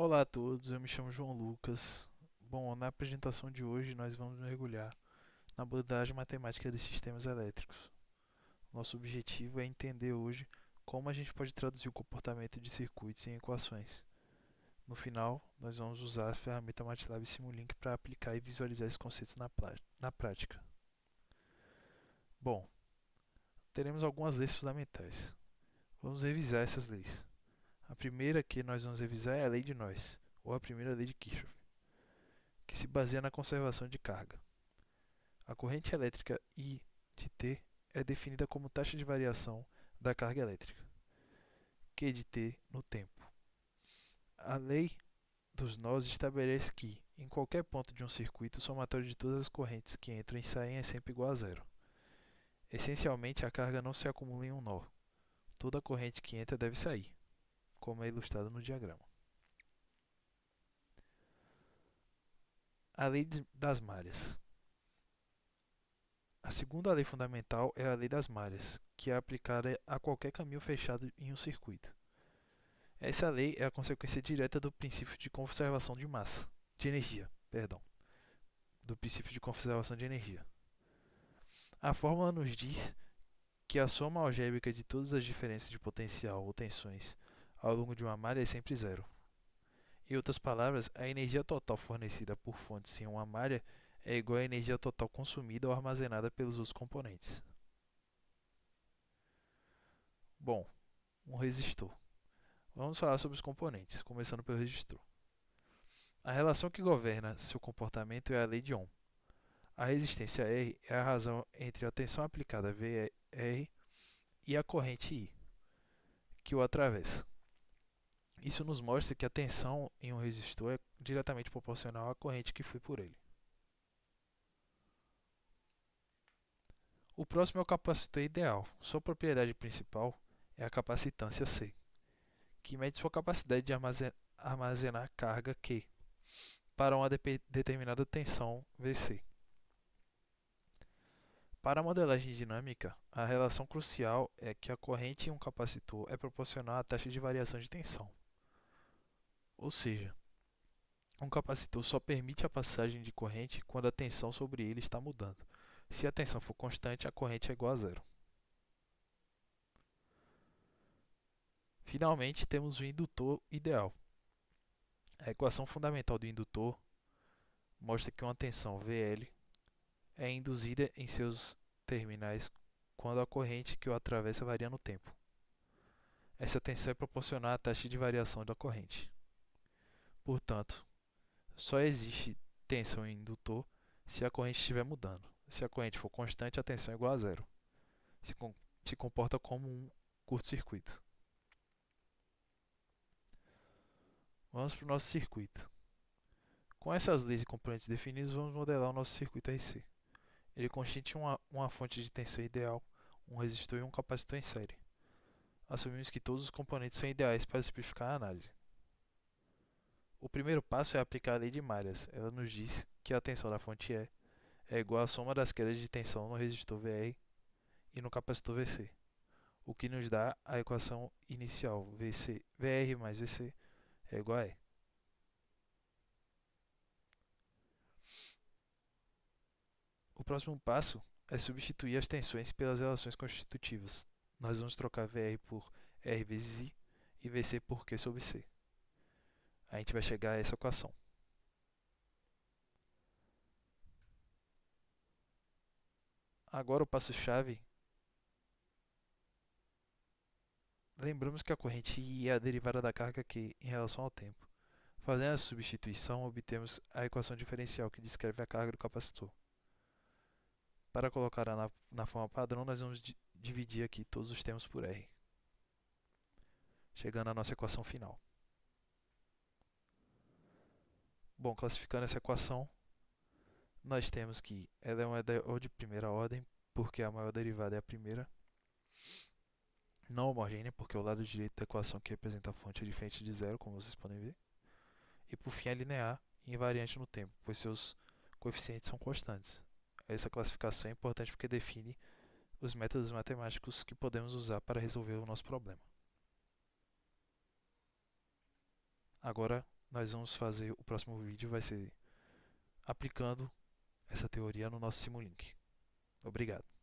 Olá a todos, eu me chamo João Lucas. Bom, na apresentação de hoje nós vamos mergulhar na abordagem matemática dos sistemas elétricos. Nosso objetivo é entender hoje como a gente pode traduzir o comportamento de circuitos em equações. No final, nós vamos usar a ferramenta MATLAB Simulink para aplicar e visualizar esses conceitos na prática. Bom, teremos algumas leis fundamentais. Vamos revisar essas leis. A primeira que nós vamos revisar é a lei de Ness, ou a primeira lei de Kirchhoff, que se baseia na conservação de carga. A corrente elétrica I de T é definida como taxa de variação da carga elétrica, Q de T no tempo. A lei dos nós estabelece que, em qualquer ponto de um circuito, o somatório de todas as correntes que entram e saem é sempre igual a zero. Essencialmente, a carga não se acumula em um nó. Toda corrente que entra deve sair, como é ilustrado no diagrama. A lei das malhas. A segunda lei fundamental é a lei das malhas, que é aplicada a qualquer caminho fechado em um circuito. Essa lei é a consequência direta do princípio de conservação de energia, do princípio de conservação de energia. A fórmula nos diz que a soma algébrica de todas as diferenças de potencial ou tensões ao longo de uma malha é sempre zero. Em outras palavras, a energia total fornecida por fontes em uma malha é igual à energia total consumida ou armazenada pelos outros componentes. Bom, um resistor. Vamos falar sobre os componentes, começando pelo resistor. A relação que governa seu comportamento é a lei de Ohm. A resistência R é a razão entre a tensão aplicada VR e a corrente I, que o atravessa. Isso nos mostra que a tensão em um resistor é diretamente proporcional à corrente que flui por ele. O próximo é o capacitor ideal. Sua propriedade principal é a capacitância C, que mede sua capacidade de armazenar carga Q para uma determinada tensão Vc. Para a modelagem dinâmica, a relação crucial é que a corrente em um capacitor é proporcional à taxa de variação de tensão. Ou seja, um capacitor só permite a passagem de corrente quando a tensão sobre ele está mudando. Se a tensão for constante, a corrente é igual a zero. Finalmente, temos o indutor ideal. A equação fundamental do indutor mostra que uma tensão VL é induzida em seus terminais quando a corrente que o atravessa varia no tempo. Essa tensão é proporcional à taxa de variação da corrente. Portanto, só existe tensão em indutor se a corrente estiver mudando. Se a corrente for constante, a tensão é igual a zero. Se comporta como um curto-circuito. Vamos para o nosso circuito. Com essas leis e componentes definidos, vamos modelar o nosso circuito RC. Ele consiste de uma fonte de tensão ideal, um resistor e um capacitor em série. Assumimos que todos os componentes são ideais para simplificar a análise. O primeiro passo é aplicar a lei de malhas. Ela nos diz que a tensão da fonte E é igual à soma das quedas de tensão no resistor VR e no capacitor VC, o que nos dá a equação inicial VR mais VC é igual a E. O próximo passo é substituir as tensões pelas relações constitutivas. Nós vamos trocar VR por R vezes I e VC por Q sobre C. A gente vai chegar a essa equação. Agora o passo-chave. Lembramos que a corrente I é a derivada da carga Q em relação ao tempo. Fazendo essa substituição, obtemos a equação diferencial que descreve a carga do capacitor. Para colocá-la na forma padrão, nós vamos dividir aqui todos os termos por R, chegando à nossa equação final. Bom, classificando essa equação, nós temos que ela é uma de primeira ordem, porque a maior derivada é a primeira. Não homogênea, porque o lado direito da equação que representa a fonte é diferente de zero, como vocês podem ver. E por fim é linear e invariante no tempo, pois seus coeficientes são constantes. Essa classificação é importante porque define os métodos matemáticos que podemos usar para resolver o nosso problema. Agora, nós vamos fazer, o próximo vídeo vai ser aplicando essa teoria no nosso Simulink. Obrigado.